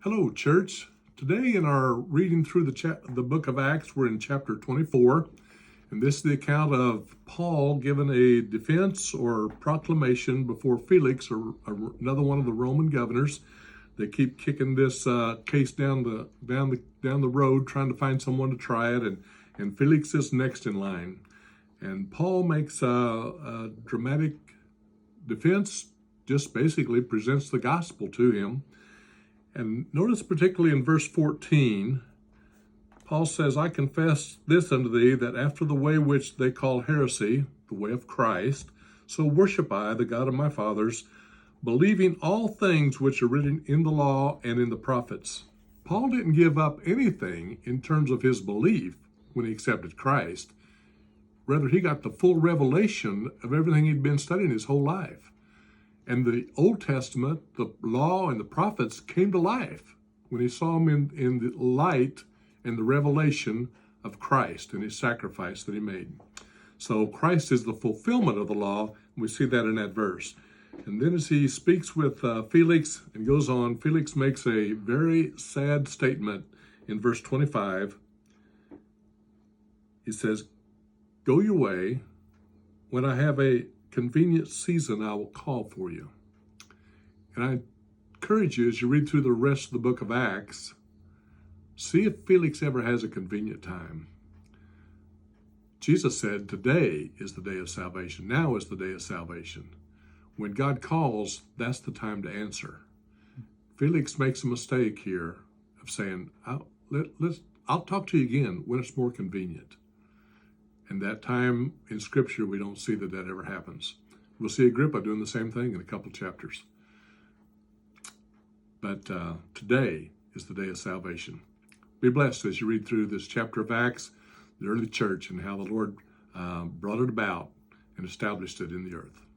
Hello, church. Today in our reading through the book of Acts, we're in chapter 24, and this is the account of Paul giving a defense or proclamation before Felix, or another one of the Roman governors. They keep kicking this case down the road, trying to find someone to try it, and Felix is next in line. And Paul makes a dramatic defense, just basically presents the gospel to him. And notice particularly in verse 14, Paul says, I confess this unto thee, that after the way which they call heresy, the way of Christ, so worship I the God of my fathers, believing all things which are written in the law and in the prophets. Paul didn't give up anything in terms of his belief when he accepted Christ. Rather, he got the full revelation of everything he'd been studying his whole life. And the Old Testament, the law and the prophets came to life when he saw them in the light and the revelation of Christ and his sacrifice that he made. So Christ is the fulfillment of the law, and we see that in that verse. And then as he speaks with Felix and goes on, Felix makes a very sad statement in verse 25. He says, go your way. When I have a convenient season, I will call for you. And I encourage you, as you read through the rest of the book of Acts, see if Felix ever has a convenient time. Jesus said, today is the day of salvation. Now is the day of salvation. When God calls, that's the time to answer. Felix makes a mistake here of saying, I'll talk to you again when it's more convenient. And that time in Scripture, we don't see that ever happens. We'll see Agrippa doing the same thing in a couple chapters. But today is the day of salvation. Be blessed as you read through this chapter of Acts, the early church, and how the Lord brought it about and established it in the earth.